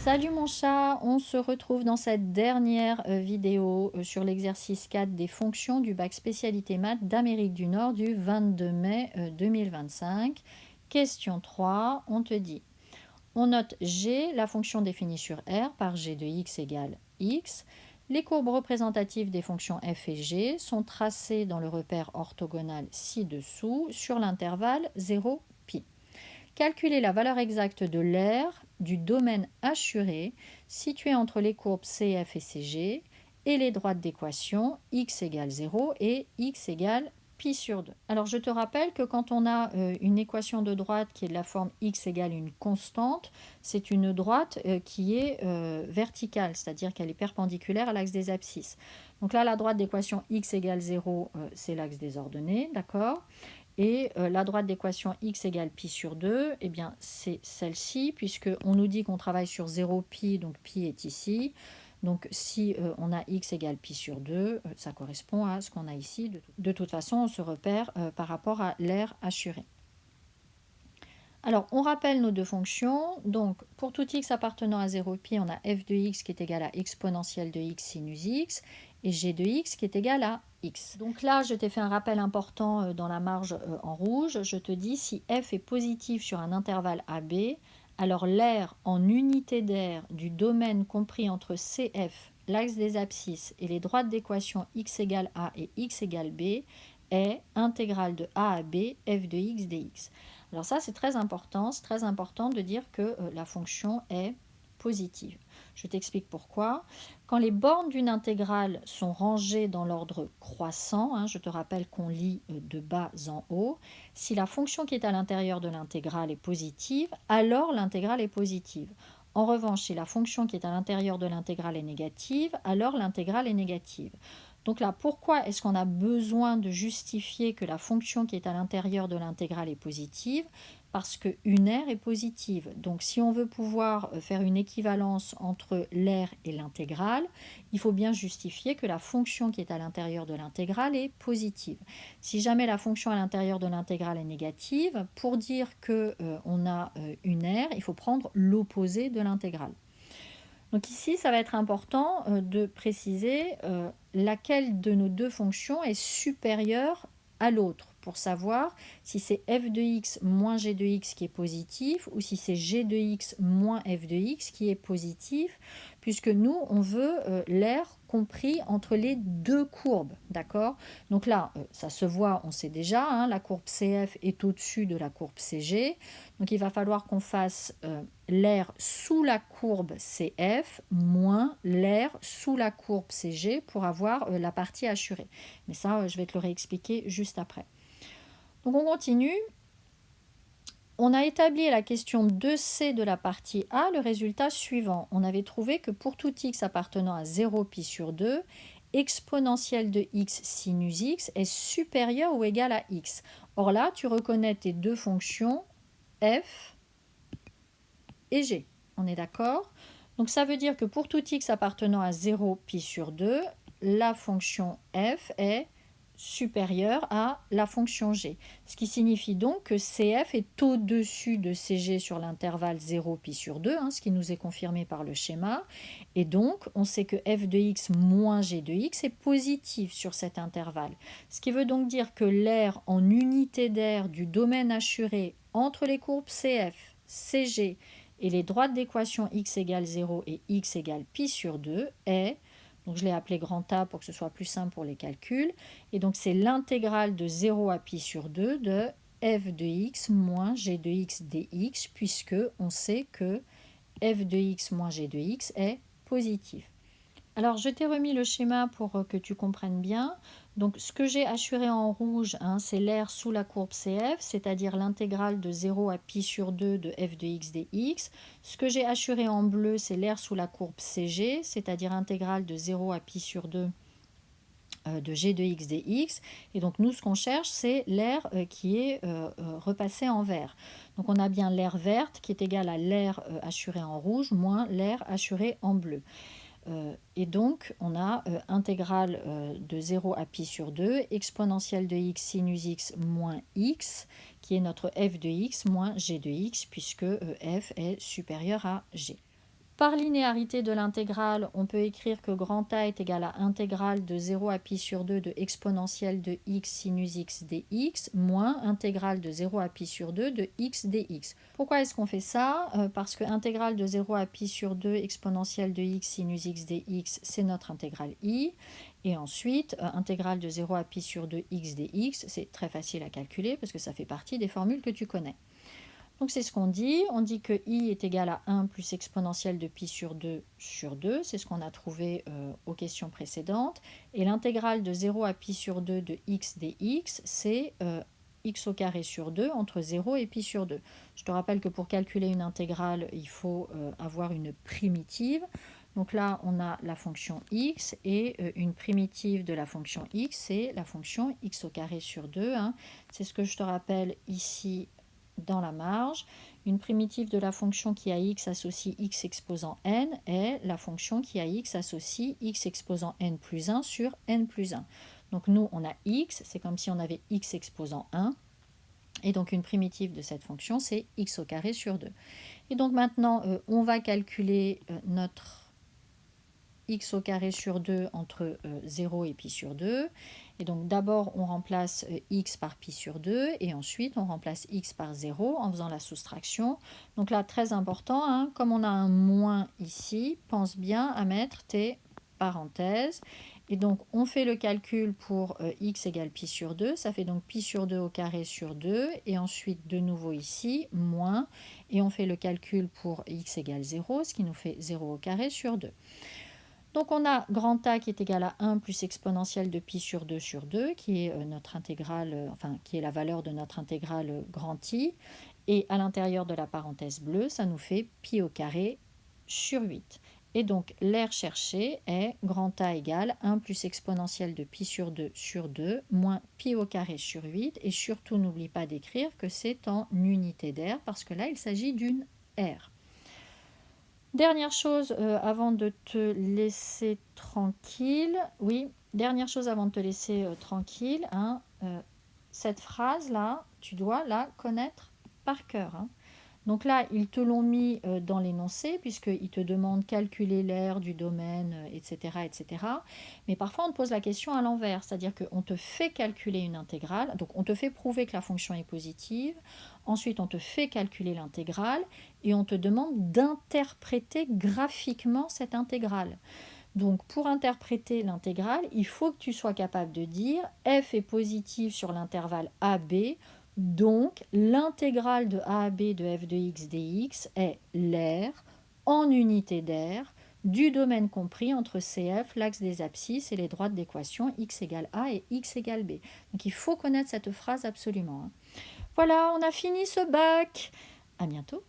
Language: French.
Salut mon chat, on se retrouve dans cette dernière vidéo sur l'exercice 4 des fonctions du bac spécialité maths d'Amérique du Nord du 22 mai 2025. Question 3, on te dit, on note G, la fonction définie sur R par G de x égale x. Les courbes représentatives des fonctions f et g sont tracées dans le repère orthogonal ci-dessous sur l'intervalle 0, pi. Calculer la valeur exacte de l'aire du domaine assuré situé entre les courbes CF et CG et les droites d'équation x égale 0 et x égale pi sur 2. Alors je te rappelle que quand on a une équation de droite qui est de la forme x égale une constante, c'est une droite qui est verticale, c'est-à-dire qu'elle est perpendiculaire à l'axe des abscisses. Donc là, la droite d'équation x égale 0, c'est l'axe des ordonnées, d'accord ? Et la droite d'équation x égale pi sur 2, eh bien c'est celle-ci, puisqu'on nous dit qu'on travaille sur 0 pi, donc pi est ici. Donc si on a x égale pi sur 2, ça correspond à ce qu'on a ici. De toute façon, on se repère par rapport à l'aire assurée. Alors, on rappelle nos deux fonctions. Donc, pour tout x appartenant à 0 pi, on a f de x qui est égal à exponentielle de x sinus x et g de x qui est égal à x. Donc là, je t'ai fait un rappel important dans la marge en rouge. Je te dis, si f est positif sur un intervalle AB, alors l'aire en unité d'aire du domaine compris entre CF, l'axe des abscisses, et les droites d'équation x égale a et x égale b est intégrale de a à b f de x dx. Alors ça, c'est très important de dire que la fonction est positive. Je t'explique pourquoi. Quand les bornes d'une intégrale sont rangées dans l'ordre croissant, je te rappelle qu'on lit de bas en haut, si la fonction qui est à l'intérieur de l'intégrale est positive, alors l'intégrale est positive. En revanche, si la fonction qui est à l'intérieur de l'intégrale est négative, alors l'intégrale est négative. Donc là, pourquoi est-ce qu'on a besoin de justifier que la fonction qui est à l'intérieur de l'intégrale est positive? Parce qu'une aire est positive. Donc si on veut pouvoir faire une équivalence entre l'aire et l'intégrale, il faut bien justifier que la fonction qui est à l'intérieur de l'intégrale est positive. Si jamais la fonction à l'intérieur de l'intégrale est négative, pour dire qu'on a une aire, il faut prendre l'opposé de l'intégrale. Donc ici, ça va être important de préciser laquelle de nos deux fonctions est supérieure à l'autre pour savoir si c'est f de x moins g de x qui est positif ou si c'est g de x moins f de x qui est positif, puisque nous, on veut l'aire compris entre les deux courbes, d'accord? Donc là, ça se voit, on sait déjà, la courbe CF est au-dessus de la courbe CG, donc il va falloir qu'on fasse l'aire sous la courbe CF moins l'aire sous la courbe CG pour avoir la partie assurée. Mais ça, je vais te le réexpliquer juste après. Donc on continue. On a établi la question 2C de la partie A, le résultat suivant. On avait trouvé que pour tout x appartenant à 0 pi sur 2, exponentielle de x sinus x est supérieure ou égale à x. Or là, tu reconnais tes deux fonctions f et g. On est d'accord? Donc ça veut dire que pour tout x appartenant à 0 pi sur 2, la fonction f est supérieure à la fonction g. Ce qui signifie donc que cf est au-dessus de cg sur l'intervalle 0 pi sur 2, ce qui nous est confirmé par le schéma. Et donc, on sait que f de x moins g de x est positif sur cet intervalle. Ce qui veut donc dire que l'aire en unité d'aire du domaine assuré entre les courbes cf, cg et les droites d'équation x égale 0 et x égale pi sur 2 est, donc je l'ai appelé grand A pour que ce soit plus simple pour les calculs, et donc c'est l'intégrale de 0 à pi sur 2 de f de x moins g de x dx, puisque on sait que f de x moins g de x est positif. Alors, je t'ai remis le schéma pour que tu comprennes bien. Donc, ce que j'ai assuré en rouge, c'est l'aire sous la courbe CF, c'est-à-dire l'intégrale de 0 à pi sur 2 de f de x dx. Ce que j'ai assuré en bleu, c'est l'aire sous la courbe CG, c'est-à-dire intégrale de 0 à pi sur 2 de g de x dx. Et donc, nous, ce qu'on cherche, c'est l'aire qui est repassée en vert. Donc, on a bien l'aire verte qui est égale à l'aire assurée en rouge moins l'aire assurée en bleu. Et donc, on a intégrale de 0 à pi sur 2, exponentielle de x sinus x moins x, qui est notre f de x moins g de x, puisque f est supérieur à g. Par linéarité de l'intégrale, on peut écrire que grand A est égal à intégrale de 0 à pi sur 2 de exponentielle de x sinus x dx moins intégrale de 0 à pi sur 2 de x dx. Pourquoi est-ce qu'on fait ça? Parce que intégrale de 0 à pi sur 2 exponentielle de x sinus x dx, c'est notre intégrale i. Et ensuite, intégrale de 0 à pi sur 2 x dx, c'est très facile à calculer parce que ça fait partie des formules que tu connais. Donc c'est ce qu'on dit. On dit que i est égal à 1 plus exponentielle de pi sur 2, c'est ce qu'on a trouvé aux questions précédentes. Et l'intégrale de 0 à pi sur 2 de x dx, c'est x au carré sur 2 entre 0 et pi sur 2. Je te rappelle que pour calculer une intégrale, il faut avoir une primitive. Donc là, on a la fonction x et une primitive de la fonction x, c'est la fonction x au carré sur 2. Hein. C'est ce que je te rappelle ici dans la marge. Une primitive de la fonction qui a x associe x exposant n est la fonction qui a x associe x exposant n plus 1 sur n plus 1. Donc nous, on a x, c'est comme si on avait x exposant 1. Et donc une primitive de cette fonction, c'est x au carré sur 2. Et donc maintenant, on va calculer notre x au carré sur 2 entre 0 et pi sur 2. Et donc d'abord on remplace x par pi sur 2 et ensuite on remplace x par 0 en faisant la soustraction. Donc là très important, hein, comme on a un moins ici, pense bien à mettre tes parenthèses. Et donc on fait le calcul pour x égale pi sur 2, ça fait donc pi sur 2 au carré sur 2 et ensuite de nouveau ici moins et on fait le calcul pour x égale 0, ce qui nous fait 0 au carré sur 2. Donc on a grand A qui est égal à 1 plus exponentielle de pi sur 2, qui est notre intégrale, qui est la valeur de notre intégrale grand I. Et à l'intérieur de la parenthèse bleue, ça nous fait pi au carré sur 8. Et donc l'air cherché est grand A égale 1 plus exponentielle de pi sur 2 moins pi au carré sur 8. Et surtout n'oublie pas d'écrire que c'est en unité d'air parce que là il s'agit d'une R. Dernière chose avant de te laisser tranquille, dernière chose avant de te laisser tranquille, hein, cette phrase-là, tu dois la connaître par cœur. Hein. Donc là, ils te l'ont mis dans l'énoncé, puisqu'ils te demandent calculer l'aire du domaine, etc., etc. Mais parfois, on te pose la question à l'envers, c'est-à-dire qu'on te fait calculer une intégrale, donc on te fait prouver que la fonction est positive, ensuite on te fait calculer l'intégrale, et on te demande d'interpréter graphiquement cette intégrale. Donc pour interpréter l'intégrale, il faut que tu sois capable de dire f est positive sur l'intervalle AB, donc l'intégrale de a à b de f de x dx est l'aire en unité d'air du domaine compris entre CF, l'axe des abscisses et les droites d'équation x égale a et x égale b. Donc il faut connaître cette phrase absolument. Hein. Voilà, on a fini ce bac. À bientôt.